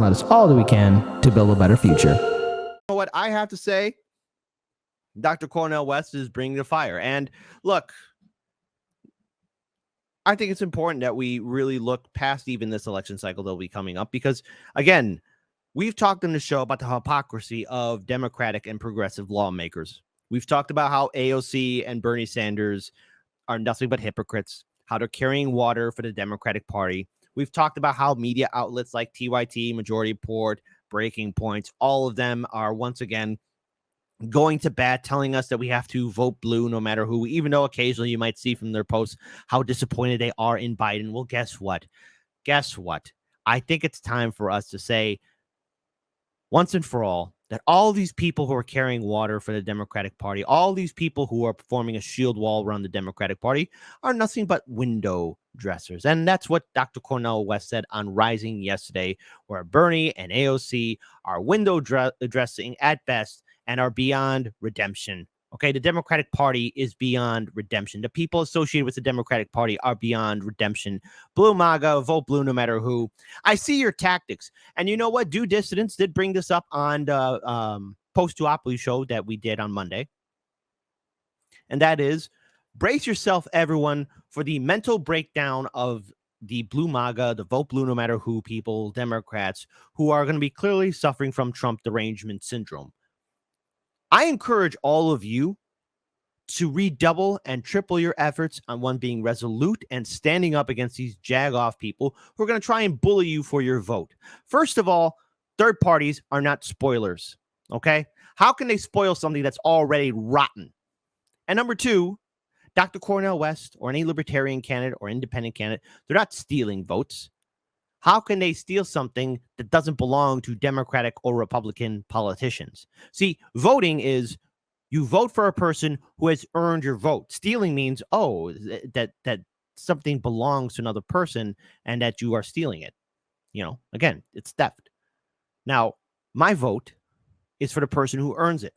and let us all do we can to build a better future. You know what I have to say? Dr. Cornel West is bringing the fire. And look, I think it's important that we really look past even this election cycle that'll be coming up because, again, we've talked in the show about the hypocrisy of Democratic and progressive lawmakers. We've talked about how AOC and Bernie Sanders are nothing but hypocrites, how they're carrying water for the Democratic Party. We've talked about how media outlets like TYT, Majority Report, Breaking Points, all of them are once again going to bat, telling us that we have to vote blue no matter who, even though occasionally you might see from their posts how disappointed they are in Biden. Well, guess what? I think it's time for us to say once and for all that all these people who are carrying water for the Democratic Party, all these people who are forming a shield wall around the Democratic Party are nothing but window dressers. And that's what Dr. Cornel West said on Rising yesterday, where Bernie and AOC are window dressing at best and are beyond redemption. Okay, the Democratic Party is beyond redemption. The people associated with the Democratic Party are beyond redemption. Blue MAGA, vote blue no matter who. I see your tactics. And you know what? Due Dissidents did bring this up on the post-duopoly show that we did on Monday. And that is, brace yourself, everyone, for the mental breakdown of the blue MAGA, the vote blue no matter who people, Democrats, who are going to be clearly suffering from Trump derangement syndrome. I encourage all of you to redouble and triple your efforts on one being resolute and standing up against these jag-off people who are going to try and bully you for your vote. First of all, third parties are not spoilers, okay? How can they spoil something that's already rotten? And number two, Dr. Cornel West or any libertarian candidate or independent candidate, they're not stealing votes. How can they steal something that doesn't belong to Democratic or Republican politicians? See, voting is you vote for a person who has earned your vote. Stealing means, that something belongs to another person and that you are stealing it. You know, again, it's theft. Now, my vote is for the person who earns it.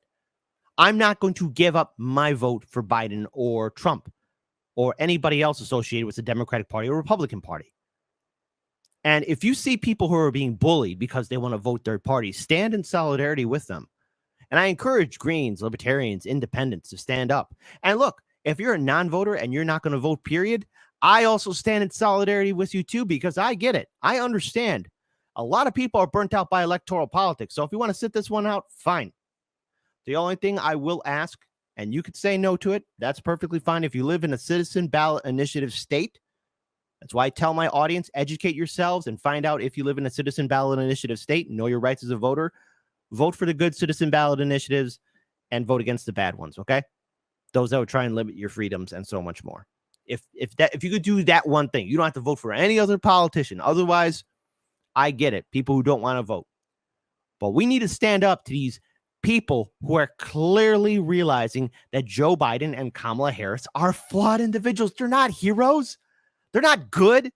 I'm not going to give up my vote for Biden or Trump or anybody else associated with the Democratic Party or Republican Party. And if you see people who are being bullied because they want to vote third parties, stand in solidarity with them. And I encourage Greens, Libertarians, Independents to stand up. And look, if you're a non-voter and you're not going to vote, period, I also stand in solidarity with you too, because I get it. I understand. A lot of people are burnt out by electoral politics. So if you want to sit this one out, fine. The only thing I will ask, and you could say no to it, that's perfectly fine. If you live in a citizen ballot initiative state, that's why I tell my audience, educate yourselves and find out if you live in a citizen ballot initiative state, know your rights as a voter, vote for the good citizen ballot initiatives and vote against the bad ones, okay? Those that would try and limit your freedoms and so much more. If you could do that one thing, you don't have to vote for any other politician. Otherwise, I get it, people who don't want to vote. But we need to stand up to these people who are clearly realizing that Joe Biden and Kamala Harris are flawed individuals. They're not heroes. They're not good.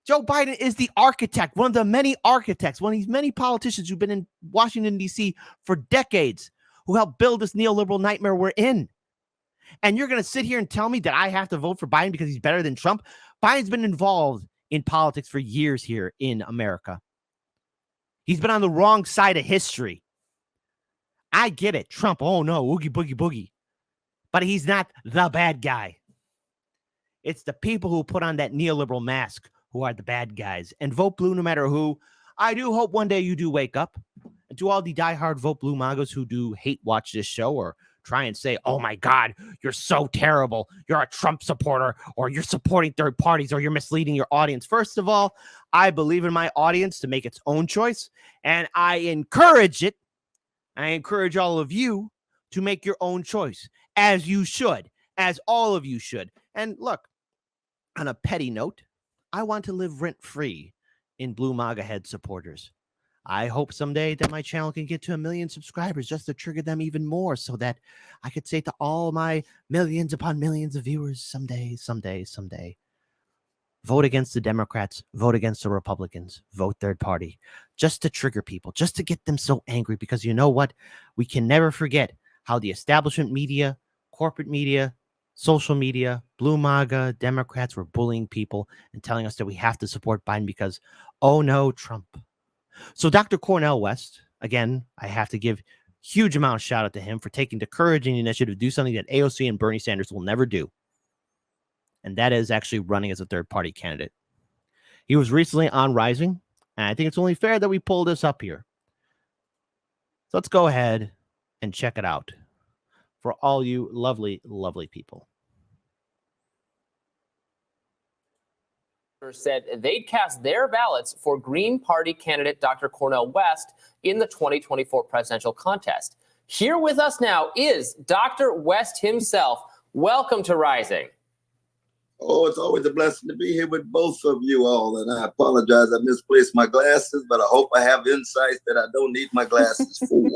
Joe Biden is the architect, one of the many architects, one of these many politicians who've been in Washington, D.C. for decades, who helped build this neoliberal nightmare we're in. And you're going to sit here and tell me that I have to vote for Biden because he's better than Trump? Biden's been involved in politics for years here in America. He's been on the wrong side of history. I get it. Trump, oh no, oogie boogie boogie. But he's not the bad guy. It's the people who put on that neoliberal mask who are the bad guys. And vote blue no matter who. I do hope one day you do wake up. And to all the diehard vote blue MAGAs who do hate watch this show or try and say, oh my God, you're so terrible. You're a Trump supporter, or you're supporting third parties, or you're misleading your audience. First of all, I believe in my audience to make its own choice. And I encourage it. I encourage all of you to make your own choice, as you should, as all of you should. And look, on a petty note, I want to live rent-free in blue MAGA head supporters. I hope someday that my channel can get to 1 million subscribers just to trigger them even more so that I could say to all my millions upon millions of viewers someday, vote against the Democrats, vote against the Republicans, vote third party, just to trigger people, just to get them so angry, because you know what? We can never forget how the establishment media, corporate media, social media, blue MAGA, Democrats were bullying people and telling us that we have to support Biden because, oh no, Trump. So Dr. Cornel West, again, I have to give huge amount of shout out to him for taking the courage and the initiative to do something that AOC and Bernie Sanders will never do. And that is actually running as a third-party candidate. He was recently on Rising, and I think it's only fair that we pull this up here. So let's go ahead and check it out for all you lovely, lovely people. Said they'd cast their ballots for Green Party candidate Dr. Cornel West in the 2024 presidential contest. Here with us now is Dr. West himself. Welcome to Rising. Oh, it's always a blessing to be here with both of you all. And I apologize, I misplaced my glasses, but I hope I have insights that I don't need my glasses for.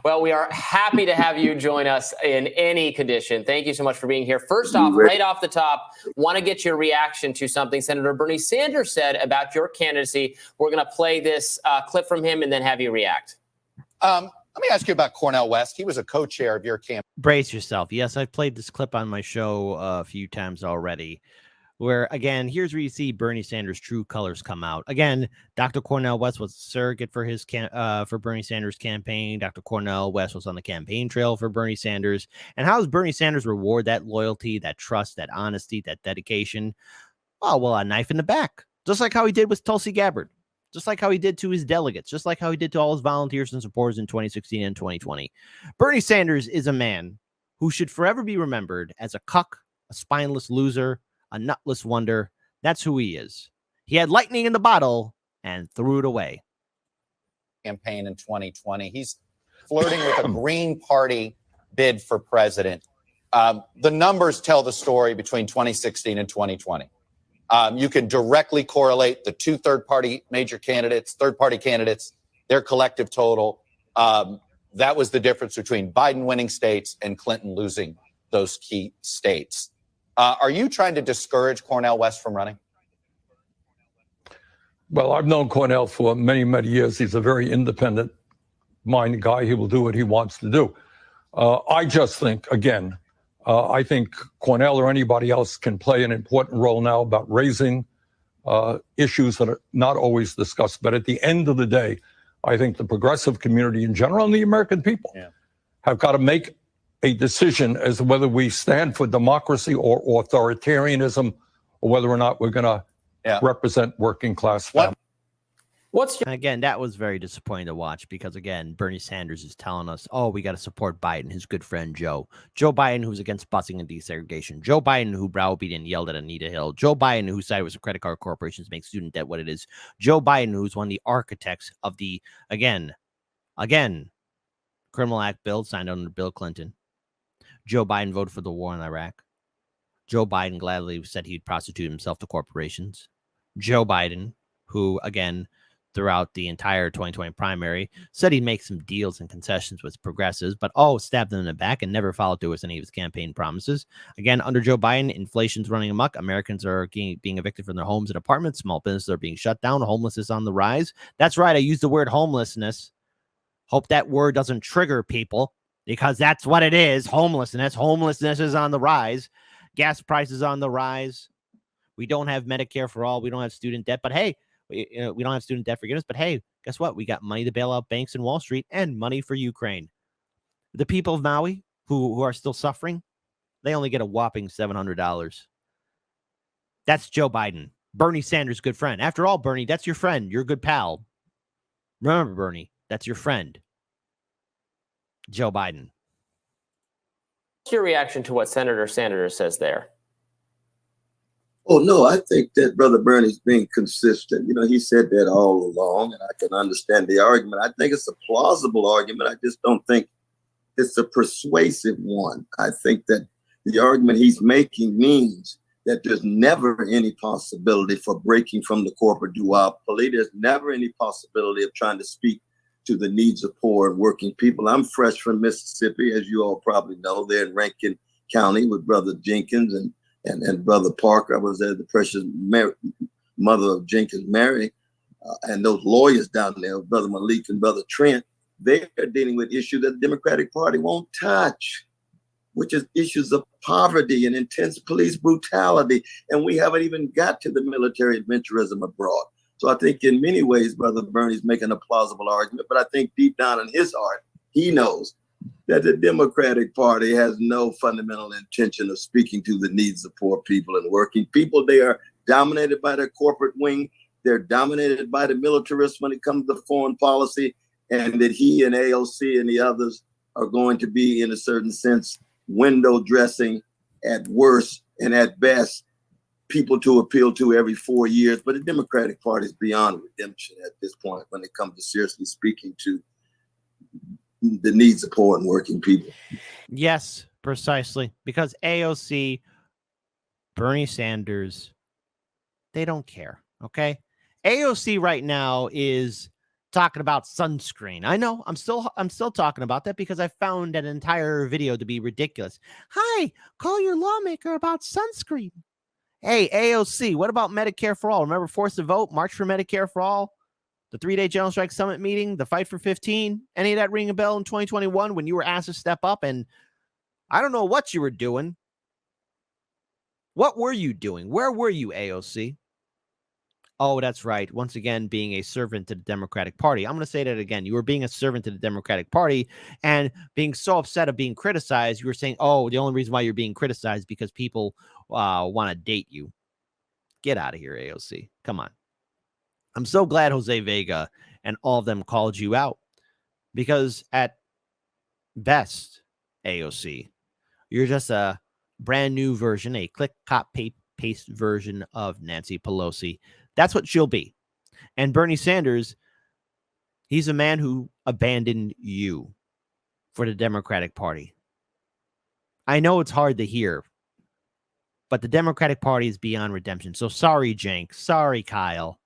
Well, we are happy to have you join us in any condition. Thank you so much for being here. First off, right off the top, want to get your reaction to something Senator Bernie Sanders said about your candidacy. We're going to play this clip from him and then have you react. Let me ask you about Cornel West. He was a co-chair of your campaign. Brace yourself. Yes, I've played this clip on my show a few times already, where, again, here's where you see Bernie Sanders' true colors come out. Again, Dr. Cornel West was a surrogate for his for Bernie Sanders' campaign. Dr. Cornel West was on the campaign trail for Bernie Sanders. And how does Bernie Sanders reward that loyalty, that trust, that honesty, that dedication? Oh, well, a knife in the back, just like how he did with Tulsi Gabbard. Just like how he did to his delegates, just like how he did to all his volunteers and supporters in 2016 and 2020. Bernie Sanders is a man who should forever be remembered as a cuck, a spineless loser, a nutless wonder. That's who he is. He had lightning in the bottle and threw it away. Campaign in 2020. He's flirting with a Green Party bid for president. The numbers tell the story between 2016 and 2020. You can directly correlate the two third-party candidates, their collective total. That was the difference between Biden winning states and Clinton losing those key states. Are you trying to discourage Cornel West from running? Well, I've known Cornel for many, many years. He's a very independent-minded guy. He will do what he wants to do. I just think, again, I think Cornel or anybody else can play an important role now about raising issues that are not always discussed. But at the end of the day, I think the progressive community in general and the American people have got to make a decision as to whether we stand for democracy or authoritarianism, or whether or not we're going to represent working class families. And again, that was very disappointing to watch because, again, Bernie Sanders is telling us, oh, we got to support Biden, his good friend Joe. Joe Biden, who's against busing and desegregation. Joe Biden, who browbeat and yelled at Anita Hill. Joe Biden, who sided with credit card corporations to make student debt what it is. Joe Biden, who's one of the architects of the, again, criminal act bill signed under Bill Clinton. Joe Biden voted for the war in Iraq. Joe Biden gladly said he'd prostitute himself to corporations. Joe Biden, who, again, throughout the entire 2020 primary, said he'd make some deals and concessions with progressives, but stabbed them in the back and never followed through with any of his campaign promises. Again, under Joe Biden, inflation's running amok. Americans are being evicted from their homes and apartments. Small businesses are being shut down. Homelessness on the rise. That's right. I used the word homelessness. Hope that word doesn't trigger people, because that's what it is. Homelessness. Homelessness is on the rise. Gas prices on the rise. We don't have Medicare for all. We don't have student debt, but hey, we don't have student debt forgiveness, but hey, guess what? We got money to bail out banks in Wall Street and money for Ukraine. The people of Maui who are still suffering, they only get a whopping $700. That's Joe Biden, Bernie Sanders' good friend. After all, Bernie, that's your friend, your good pal. Remember, Bernie, that's your friend, Joe Biden. What's your reaction to what Senator Sanders says there? Oh, no, I think that Brother Bernie's being consistent. You know, he said that all along, and I can understand the argument. I think it's a plausible argument. I just don't think it's a persuasive one. I think that the argument he's making means that there's never any possibility for breaking from the corporate duopoly. There's never any possibility of trying to speak to the needs of poor and working people. I'm fresh from Mississippi, as you all probably know, there in Rankin County with Brother Jenkins and Brother Parker. I was there, the precious mother of Jenkins, Mary, and those lawyers down there, Brother Malik and Brother Trent. They're dealing with issues that the Democratic Party won't touch, which is issues of poverty and intense police brutality. And we haven't even got to the military adventurism abroad. So I think in many ways, Brother Bernie's making a plausible argument, but I think deep down in his heart, he knows that the Democratic Party has no fundamental intention of speaking to the needs of poor people and working people. They are dominated by their corporate wing. They're dominated by the militarists when it comes to foreign policy, and that he and AOC and the others are going to be, in a certain sense, window dressing at worst and at best, people to appeal to every 4 years. But the Democratic Party is beyond redemption at this point when it comes to seriously speaking to the needs of poor and working people. Yes, precisely. Because AOC, Bernie Sanders, they don't care. Okay. AOC right now is talking about sunscreen. I know I'm still talking about that because I found an entire video to be ridiculous. Hi, call your lawmaker about sunscreen. Hey, AOC, what about Medicare for all? Remember Force to Vote, March for Medicare for All, the 3-day General Strike Summit meeting, the Fight for 15? Any of that ring a bell in 2021 when you were asked to step up? And I don't know what you were doing. What were you doing? Where were you, AOC? Oh, that's right. Once again, being a servant to the Democratic Party. I'm going to say that again. You were being a servant to the Democratic Party and being so upset of being criticized. You were saying, oh, the only reason why you're being criticized is because people want to date you. Get out of here, AOC. Come on. I'm so glad Jose Vega and all of them called you out, because at best, AOC, you're just a brand new version, a click, copy, paste version of Nancy Pelosi. That's what she'll be. And Bernie Sanders, he's a man who abandoned you for the Democratic Party. I know it's hard to hear, but the Democratic Party is beyond redemption. So sorry, Cenk. Sorry, Kyle.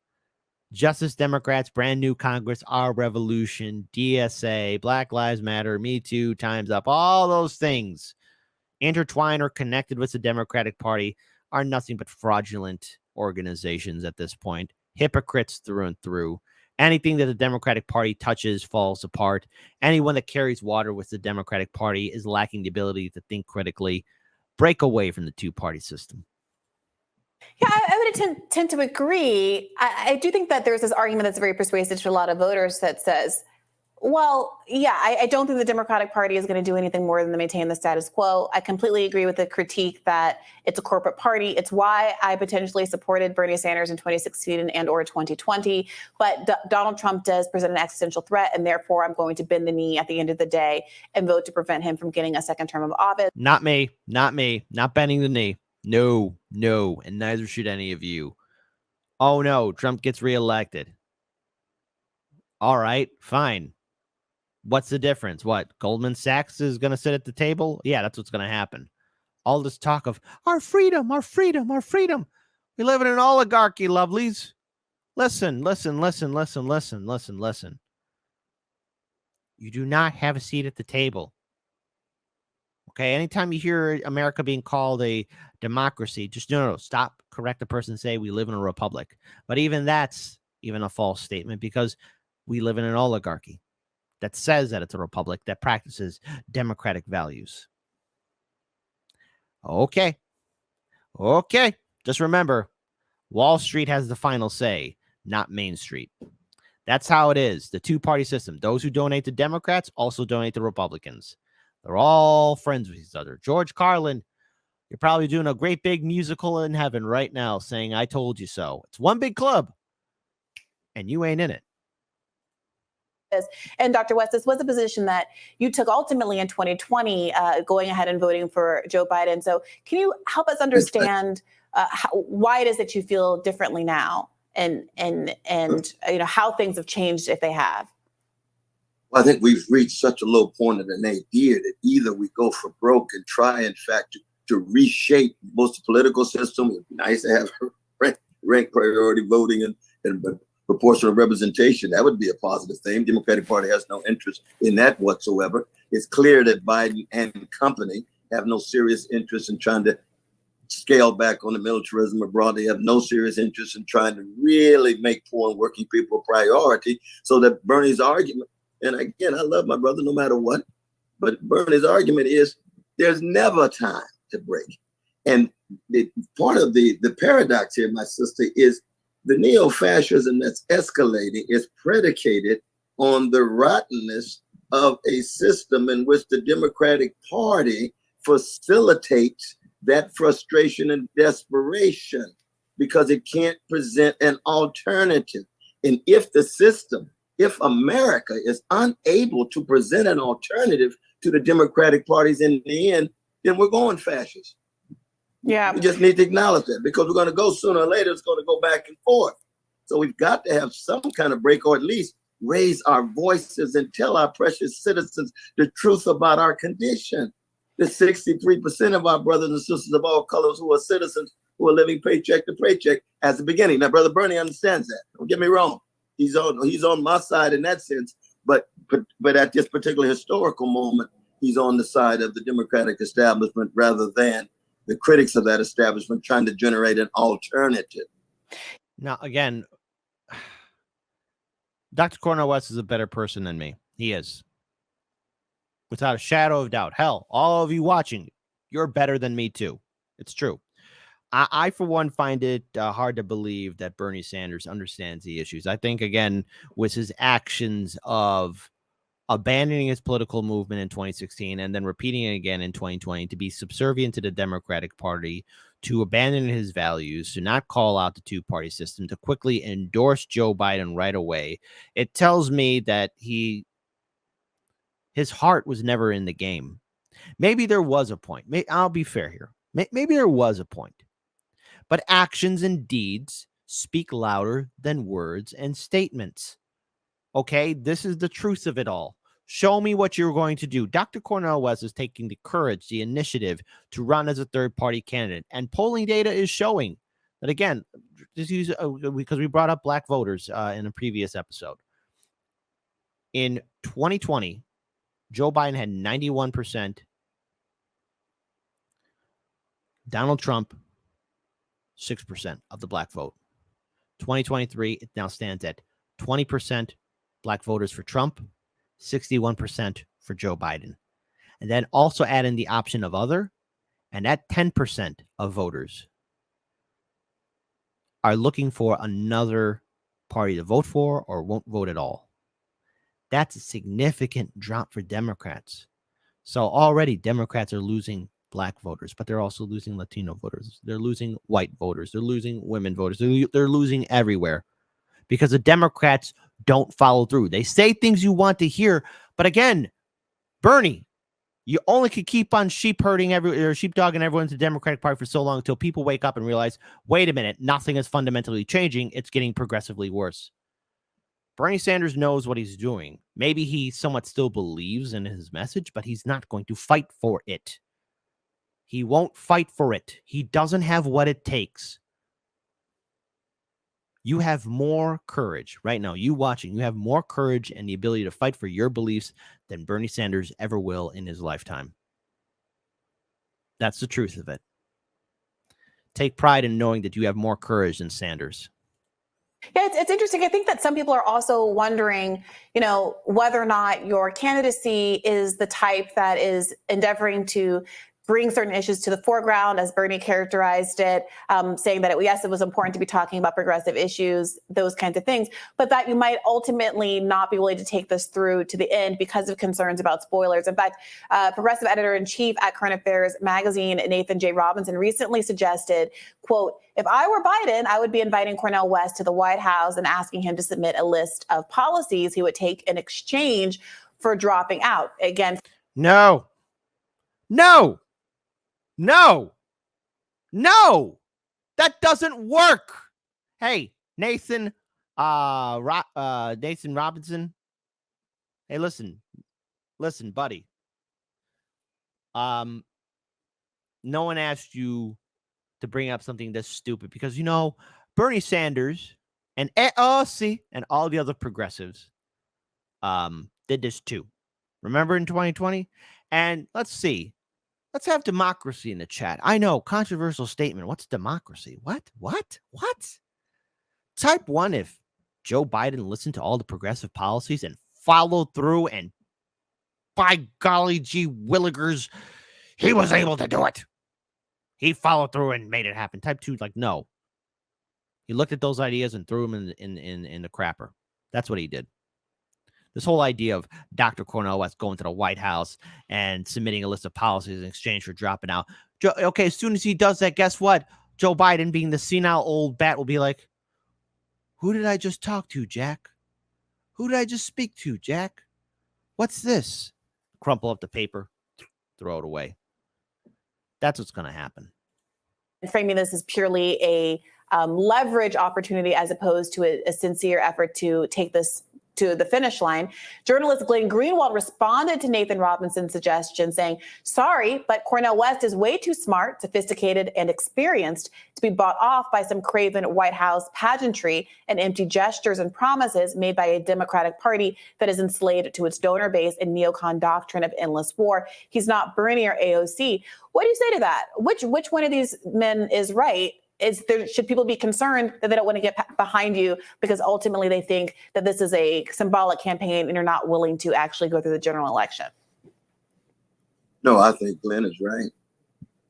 Justice Democrats, brand new Congress, our revolution, DSA, Black Lives Matter, Me Too, Time's Up, all those things intertwined or connected with the Democratic Party are nothing but fraudulent organizations at this point. Hypocrites through and through. Anything that the Democratic Party touches falls apart. Anyone that carries water with the Democratic Party is lacking the ability to think critically. Break away from the two-party system. Yeah, I would tend to agree. I do think that there's this argument that's very persuasive to a lot of voters that says, well, yeah, I don't think the Democratic Party is going to do anything more than to maintain the status quo. I completely agree with the critique that it's a corporate party. It's why I potentially supported Bernie Sanders in 2016 and or 2020. But Donald Trump does present an existential threat, and therefore I'm going to bend the knee at the end of the day and vote to prevent him from getting a second term of office. Not me, not bending the knee. No, and neither should any of you. Oh no, Trump gets reelected. All right, fine. What's the difference? What, Goldman Sachs is going to sit at the table? Yeah, that's what's going to happen. All this talk of our freedom, our freedom, our freedom. We live in an oligarchy, lovelies. Listen. You do not have a seat at the table. Okay, anytime you hear America being called a democracy, just no, stop, correct the person, say we live in a republic. But even that's even a false statement, because we live in an oligarchy that says that it's a republic that practices democratic values. Okay. Just remember, Wall Street has the final say, not Main Street. That's how it is. The two-party system. Those who donate to Democrats also donate to Republicans. They're all friends with each other. George Carlin, you're probably doing a great big musical in heaven right now saying, I told you so. It's one big club, and you ain't in it. And Dr. West, this was a position that you took ultimately in 2020, going ahead and voting for Joe Biden. So can you help us understand why it is that you feel differently now, and how things have changed, if they have? Well, I think we've reached such a low point in the nadir that either we go for broke and try, in fact, to reshape most of the political system. It'd be nice to have rank priority voting and proportional representation. That would be a positive thing. Democratic Party has no interest in that whatsoever. It's clear that Biden and company have no serious interest in trying to scale back on the militarism abroad. They have no serious interest in trying to really make poor and working people a priority. So that Bernie's argument, and again, I love my brother no matter what, but Bernie's argument is there's never time to break. And part of the paradox here, my sister, is The neo-fascism that's escalating is predicated on the rottenness of a system in which the Democratic Party facilitates that frustration and desperation because it can't present an alternative. And if America is unable to present an alternative to the Democratic parties in the end, then we're going fascist. Yeah. We just need to acknowledge that, because we're going to go sooner or later, it's going to go back and forth. So we've got to have some kind of break, or at least raise our voices and tell our precious citizens the truth about our condition. The 63% of our brothers and sisters of all colors who are citizens who are living paycheck to paycheck as the beginning. Now, Brother Bernie understands that. Don't get me wrong. He's on my side in that sense, but at this particular historical moment, he's on the side of the Democratic establishment rather than the critics of that establishment trying to generate an alternative. Now, again, Dr. Cornel West is a better person than me. He is. Without a shadow of doubt. Hell, all of you watching, you're better than me too. It's true. I for one, find it hard to believe that Bernie Sanders understands the issues. I think, again, with his actions of abandoning his political movement in 2016 and then repeating it again in 2020 to be subservient to the Democratic Party, to abandon his values, to not call out the two-party system, to quickly endorse Joe Biden right away, it tells me that his heart was never in the game. Maybe there was a point. I'll be fair here. Maybe there was a point. But actions and deeds speak louder than words and statements. Okay, this is the truth of it all. Show me what you're going to do. Dr. Cornel West is taking the courage, the initiative to run as a third-party candidate. And polling data is showing that, again, just use because we brought up black voters in a previous episode. In 2020, Joe Biden had 91%. Donald Trump, 6% of the black vote. 2023, it now stands at 20% black voters for Trump, 61% for Joe Biden. And then also add in the option of other, and that 10% of voters are looking for another party to vote for or won't vote at all. That's a significant drop for Democrats. So already Democrats are losing black voters, but they're also losing Latino voters. They're losing white voters. They're losing women voters. They're losing everywhere because the Democrats don't follow through. They say things you want to hear, but again, Bernie, you only could keep on sheepdogging everyone to the Democratic Party for so long until people wake up and realize, wait a minute, nothing is fundamentally changing. It's getting progressively worse. Bernie Sanders knows what he's doing. Maybe he somewhat still believes in his message, but he's not going to fight for it. He won't fight for it. He doesn't have what it takes. You have more courage right now. You watching, you have more courage and the ability to fight for your beliefs than Bernie Sanders ever will in his lifetime. That's the truth of it. Take pride in knowing that you have more courage than Sanders. Yeah, it's interesting. I think that some people are also wondering, whether or not your candidacy is the type that is endeavoring to bring certain issues to the foreground, as Bernie characterized it, saying that, yes, it was important to be talking about progressive issues, those kinds of things, but that you might ultimately not be willing to take this through to the end because of concerns about spoilers. In fact, progressive editor-in-chief at Current Affairs magazine, Nathan J. Robinson, recently suggested, quote, if I were Biden, I would be inviting Cornel West to the White House and asking him to submit a list of policies he would take in exchange for dropping out. Again, No, that doesn't work. Hey, Nathan Robinson. Hey, listen, buddy. No one asked you to bring up something this stupid because, Bernie Sanders and AOC and all the other progressives did this too. Remember in 2020? And let's see. Let's have democracy in the chat. I know, controversial statement. What's democracy? What? Type 1 if Joe Biden listened to all the progressive policies and followed through, and by golly gee willikers, he was able to do it. He followed through and made it happen. Type 2, like, no. He looked at those ideas and threw them in the crapper. That's what he did. This whole idea of Dr. Cornel West going to the White House and submitting a list of policies in exchange for dropping out. Okay, as soon as he does that, guess what? Joe Biden, being the senile old bat, will be like, who did I just talk to, Jack? Who did I just speak to, Jack? What's this? Crumple up the paper, throw it away. That's what's going to happen. Framing this as purely a leverage opportunity as opposed to a sincere effort to take this to the finish line. Journalist Glenn Greenwald responded to Nathan Robinson's suggestion, saying, sorry, but Cornel West is way too smart, sophisticated, and experienced to be bought off by some craven White House pageantry and empty gestures and promises made by a Democratic Party that is enslaved to its donor base and neocon doctrine of endless war. He's not Bernie or AOC. What do you say to that? Which one of these men is right? Should people be concerned that they don't want to get behind you because ultimately they think that this is a symbolic campaign and you're not willing to actually go through the general election? No, I think Glenn is right.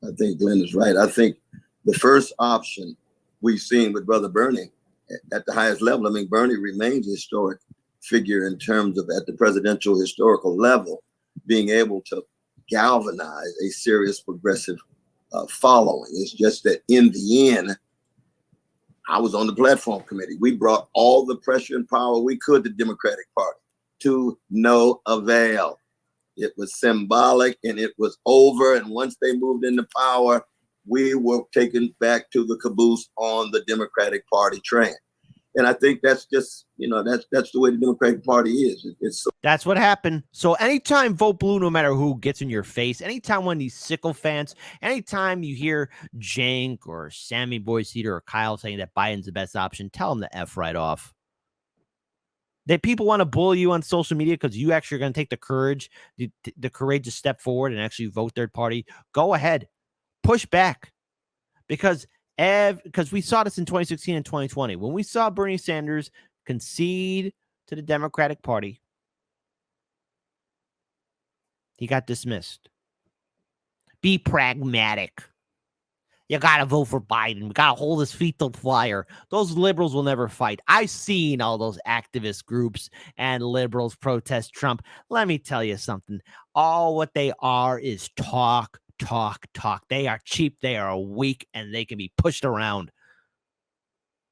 I think the first option we've seen with Brother Bernie at the highest level, I mean, Bernie remains a historic figure in terms of at the presidential historical level, being able to galvanize a serious progressive following. It's just that in the end, I was on the platform committee. We brought all the pressure and power we could to the Democratic Party to no avail. It was symbolic and it was over. And once they moved into power, we were taken back to the caboose on the Democratic Party train. And I think that's just, that's the way the Democratic Party is. That's what happened. So anytime vote blue, no matter who gets in your face, anytime one of these sycophants, anytime you hear Jank or Sammy Boyceder or Kyle saying that Biden's the best option, tell them to F right off. That people want to bully you on social media because you actually are going to take the courage to step forward and actually vote third party. Go ahead. Push back. Because we saw this in 2016 and 2020. When we saw Bernie Sanders concede to the Democratic Party, he got dismissed. Be pragmatic. You got to vote for Biden. We got to hold his feet to the fire. Those liberals will never fight. I've seen all those activist groups and liberals protest Trump. Let me tell you something. All what they are is talk. They are cheap, they are weak, and they can be pushed around.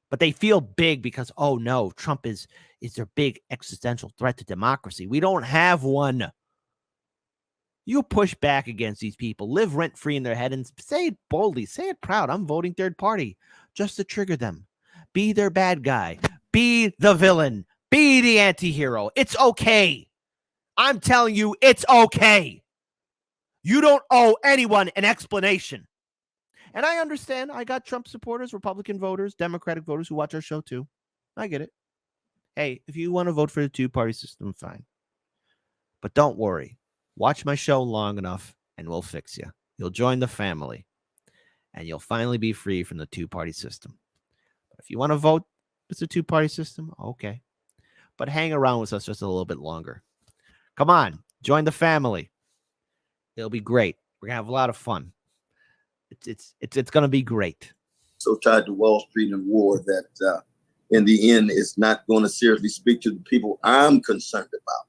But they feel big because, oh no, Trump is their big existential threat to democracy. We don't have one. You push back against these people, live rent-free in their head, and say it boldly, say it proud. I'm voting third party just to trigger them. Be their bad guy. Be the villain. Be the anti-hero. It's okay. I'm telling you, it's okay. You don't owe anyone an explanation. And I understand. I got Trump supporters, Republican voters, Democratic voters who watch our show too. I get it. Hey, if you want to vote for the two-party system, fine. But don't worry. Watch my show long enough and we'll fix you. You'll join the family and you'll finally be free from the two-party system. But if you want to vote with the two-party system, okay. But hang around with us just a little bit longer. Come on, join the family. It'll be great. We're gonna have a lot of fun. It's gonna be great. So tied to Wall Street and war that in the end is not going to seriously speak to the people I'm concerned about,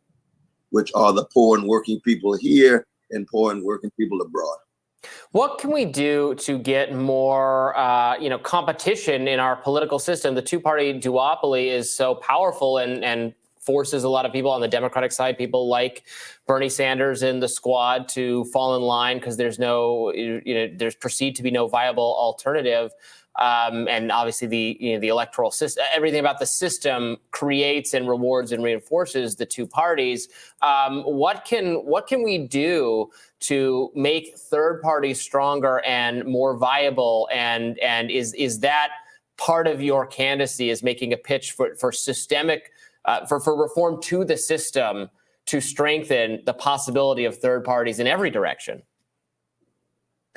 which are the poor and working people here and poor and working people abroad. What can we do to get more, competition in our political system? The two-party duopoly is so powerful and forces a lot of people on the Democratic side, people like Bernie Sanders in the squad, to fall in line because there's there's perceived to be no viable alternative. And obviously the electoral system, everything about the system creates and rewards and reinforces the two parties. What can we do to make third parties stronger and more viable? And is that part of your candidacy, is making a pitch for systemic for reform to the system to strengthen the possibility of third parties in every direction?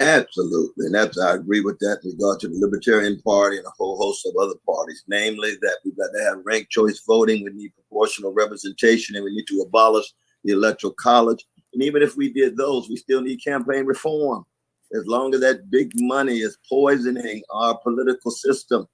Absolutely. And I agree with that in regard to the Libertarian Party and a whole host of other parties, namely that we've got to have ranked choice voting, we need proportional representation, and we need to abolish the Electoral College. And even if we did those, we still need campaign reform. As long as that big money is poisoning our political system,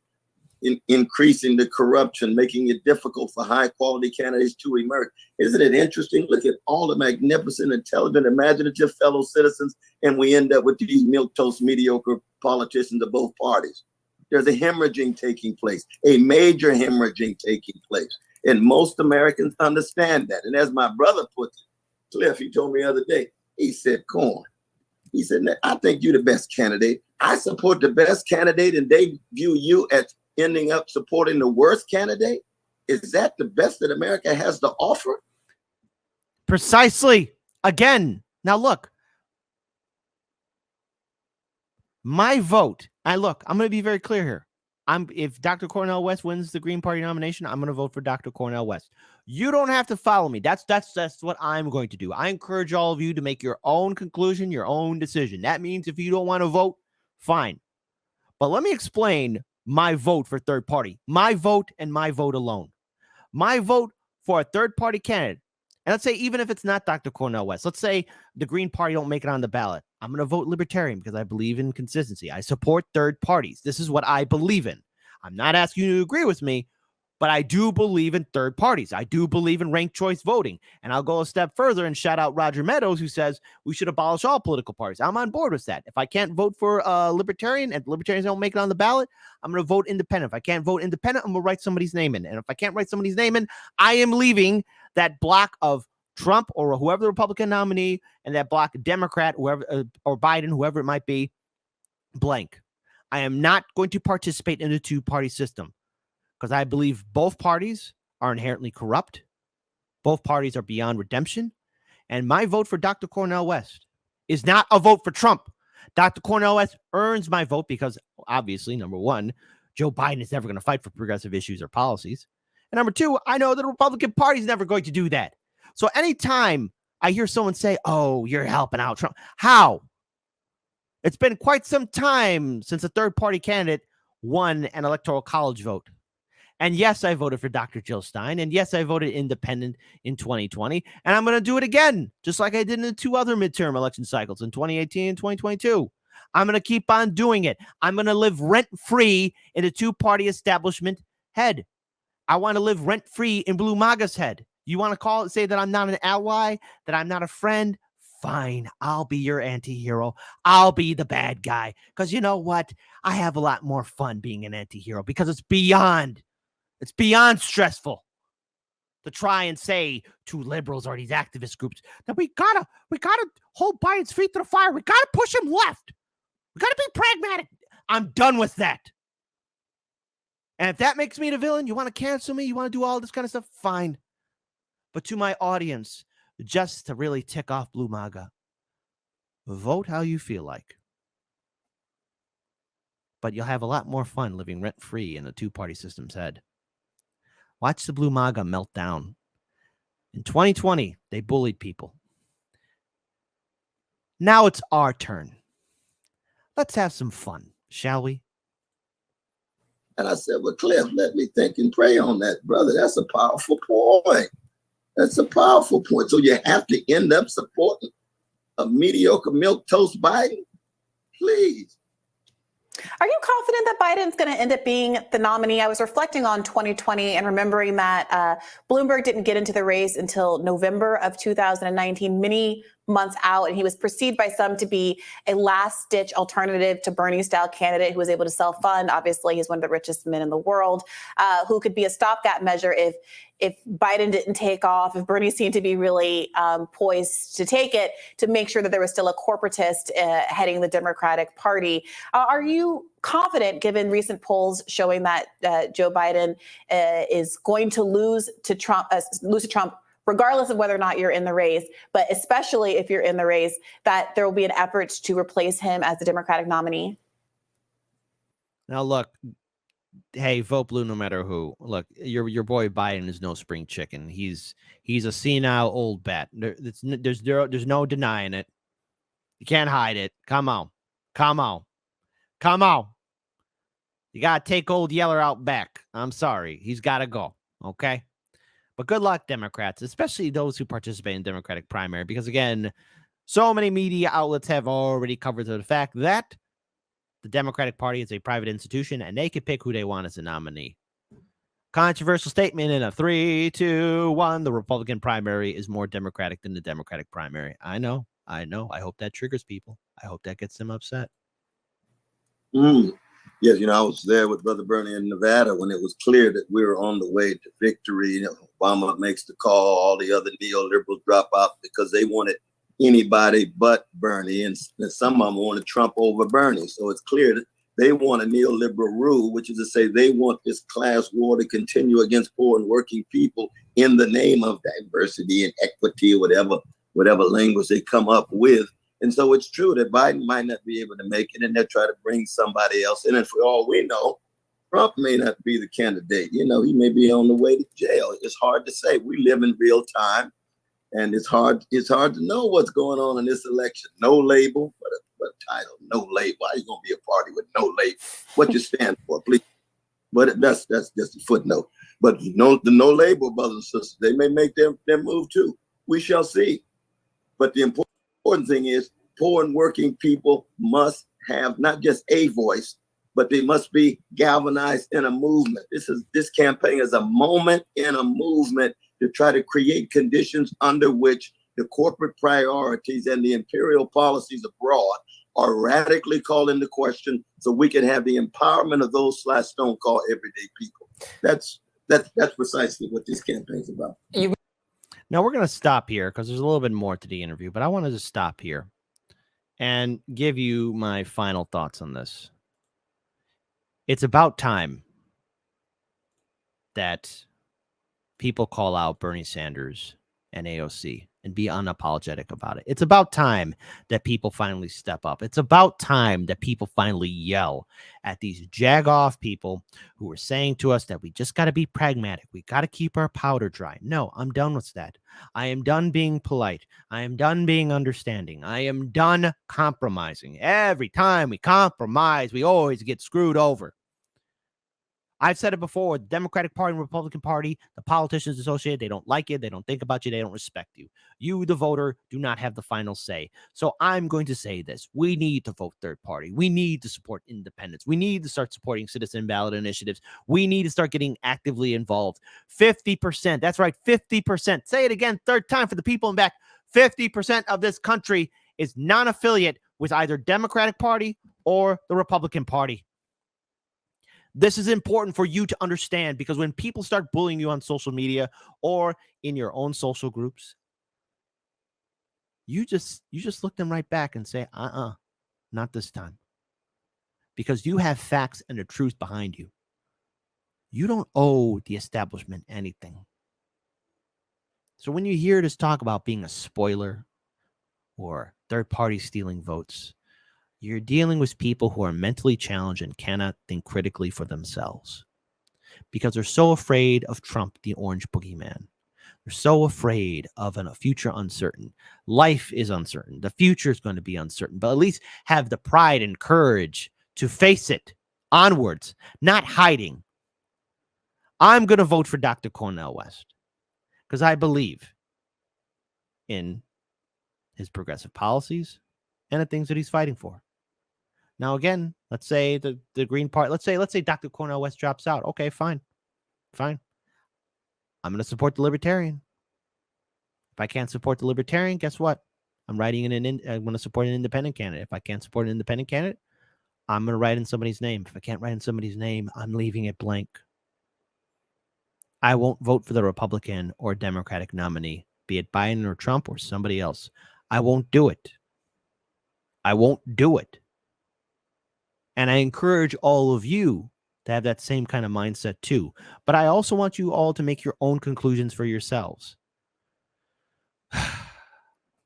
increasing the corruption, making it difficult for high quality candidates to emerge. Isn't it interesting? Look at all the magnificent, intelligent, imaginative fellow citizens, and we end up with these milquetoast, mediocre politicians of both parties. There's a hemorrhaging taking place, a major hemorrhaging taking place. And most Americans understand that. And as my brother put it, Cliff, he told me the other day, he said, Corn, he said, I think you're the best candidate. I support the best candidate, and they view you as ending up supporting the worst candidate. Is that the best that America has to offer? Precisely. Again, now look, my vote, I'm going to be very clear here. If Dr. Cornel West wins the Green Party nomination, I'm going to vote for Dr. Cornel West. You don't have to follow me. That's what I'm going to do. I encourage all of you to make your own conclusion, your own decision. That means if you don't want to vote, fine. But let me explain my vote for third party. My vote and my vote alone. My vote for a third party candidate. And let's say even if it's not Dr. Cornel West, let's say the Green Party don't make it on the ballot. I'm going to vote Libertarian because I believe in consistency. I support third parties. This is what I believe in. I'm not asking you to agree with me, but I do believe in third parties. I do believe in ranked choice voting. And I'll go a step further and shout out Roger Meadows, who says we should abolish all political parties. I'm on board with that. If I can't vote for Libertarian and Libertarians don't make it on the ballot, I'm going to vote independent. If I can't vote independent, I'm going to write somebody's name in. And if I can't write somebody's name in, I am leaving that block of Trump or whoever the Republican nominee and that block Democrat, whoever or Biden, whoever it might be, blank. I am not going to participate in a two-party system because I believe both parties are inherently corrupt. Both parties are beyond redemption. And my vote for Dr. Cornel West is not a vote for Trump. Dr. Cornel West earns my vote because obviously, number one, Joe Biden is never going to fight for progressive issues or policies. And number two, I know the Republican Party is never going to do that. So anytime I hear someone say, oh, you're helping out Trump, how? It's been quite some time since a third-party candidate won an electoral college vote. And yes, I voted for Dr. Jill Stein. And yes, I voted independent in 2020. And I'm going to do it again, just like I did in the two other midterm election cycles in 2018 and 2022. I'm going to keep on doing it. I'm going to live rent-free in a two-party establishment head. I want to live rent-free in Blue MAGA's head. You want to say that I'm not an ally, that I'm not a friend? Fine, I'll be your anti-hero. I'll be the bad guy. Because you know what? I have a lot more fun being an anti-hero because it's beyond stressful to try and say to liberals or these activist groups that we gotta hold Biden's feet to the fire. We gotta push him left. We gotta be pragmatic. I'm done with that. And if that makes me the villain, you want to cancel me, you want to do all this kind of stuff, fine. But to my audience, just to really tick off Blue MAGA, vote how you feel like. But you'll have a lot more fun living rent-free in a two-party system's head. Watch the Blue MAGA melt down. In 2020, they bullied people. Now it's our turn. Let's have some fun, shall we? And I said, well, Cliff, let me think and pray on that, brother. That's a powerful point. That's a powerful point. So you have to end up supporting a mediocre milquetoast Biden? Please. Are you confident that Biden's going to end up being the nominee? I was reflecting on 2020 and remembering that Bloomberg didn't get into the race until November of 2019, many months out, and he was perceived by some to be a last-ditch alternative to Bernie-style candidate who was able to self-fund. Obviously, he's one of the richest men in the world, who could be a stopgap measure if Biden didn't take off, if Bernie seemed to be really poised to take it, to make sure that there was still a corporatist heading the Democratic Party. Are you confident, given recent polls showing that Joe Biden is going to lose to Trump, regardless of whether or not you're in the race, but especially if you're in the race, that there will be an effort to replace him as the Democratic nominee? Now, look, hey, vote blue no matter who. Look, your boy Biden is no spring chicken. He's a senile old bat. There's no denying it. You can't hide it. Come on. You got to take old Yeller out back. I'm sorry. He's got to go. Okay? But good luck, Democrats, especially those who participate in Democratic primary, because, again, so many media outlets have already covered the fact that The Democratic Party is a private institution, and they can pick who they want as a nominee. Controversial statement in a 3, 2, 1. The Republican primary is more Democratic than the Democratic primary. I know. I hope that triggers people. I hope that gets them upset. Yes, I was there with Brother Bernie in Nevada when it was clear that we were on the way to victory. Obama makes the call, all the other neoliberals drop out because they wanted anybody but Bernie, and some of them wanted Trump over Bernie. So it's clear that they want a neoliberal rule, which is to say they want this class war to continue against poor and working people in the name of diversity and equity, or whatever language they come up with. And so it's true that Biden might not be able to make it, and they'll try to bring somebody else in. And for all we know, Trump may not be the candidate. He may be on the way to jail. It's hard to say. We live in real time, and it's hard to know what's going on in this election. No label, what title? No label. How you gonna be a party with no label? What you stand for, please? But that's just a footnote. But the no label brothers and sisters, they may make their move too. We shall see. But the important thing is poor and working people must have not just a voice, but they must be galvanized in a movement. This campaign is a moment in a movement to try to create conditions under which the corporate priorities and the imperial policies abroad are radically called into question, so we can have the empowerment of those /stone-called everyday people. That's precisely what this campaign is about. Now we're going to stop here because there's a little bit more to the interview, but I wanted to stop here and give you my final thoughts on this. It's about time that people call out Bernie Sanders and AOC and be unapologetic about it. It's about time that people finally step up. It's about time that people finally yell at these jagoff people who are saying to us that we just got to be pragmatic. We got to keep our powder dry. No, I'm done with that. I am done being polite. I am done being understanding. I am done compromising. Every time we compromise, we always get screwed over. I've said it before, the Democratic Party and Republican Party, the politicians associated, they don't like it. They don't think about you. They don't respect you. You, the voter, do not have the final say. So I'm going to say this. We need to vote third party. We need to support independence. We need to start supporting citizen ballot initiatives. We need to start getting actively involved. 50%. That's right. 50%. Say it again, third time for the people in back. 50% of this country is non-affiliate with either Democratic Party or the Republican Party. This is important for you to understand, because when people start bullying you on social media or in your own social groups, you just look them right back and say, not this time. Because you have facts and the truth behind you. You don't owe the establishment anything. So when you hear this talk about being a spoiler or third party stealing votes, you're dealing with people who are mentally challenged and cannot think critically for themselves because they're so afraid of Trump, the orange boogeyman. They're so afraid of a future uncertain. Life is uncertain. The future is going to be uncertain, but at least have the pride and courage to face it onwards, not hiding. I'm going to vote for Dr. Cornel West because I believe in his progressive policies and the things that he's fighting for. Now, again, let's say the Green Party, let's say Dr. Cornel West drops out. Okay, fine. I'm going to support the Libertarian. If I can't support the Libertarian, guess what? I'm writing I'm going to support an independent candidate. If I can't support an independent candidate, I'm going to write in somebody's name. If I can't write in somebody's name, I'm leaving it blank. I won't vote for the Republican or Democratic nominee, be it Biden or Trump or somebody else. I won't do it. And I encourage all of you to have that same kind of mindset too. But I also want you all to make your own conclusions for yourselves.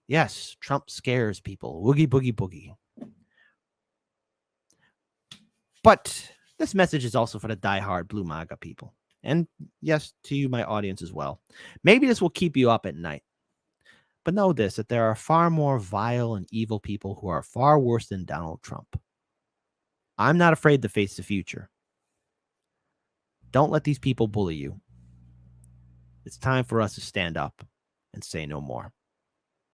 Yes, Trump scares people. Woogie, boogie, boogie. But this message is also for the diehard blue MAGA people. And yes, to you, my audience as well. Maybe this will keep you up at night. But know this, that there are far more vile and evil people who are far worse than Donald Trump. I'm not afraid to face the future. Don't let these people bully you. It's time for us to stand up and say no more.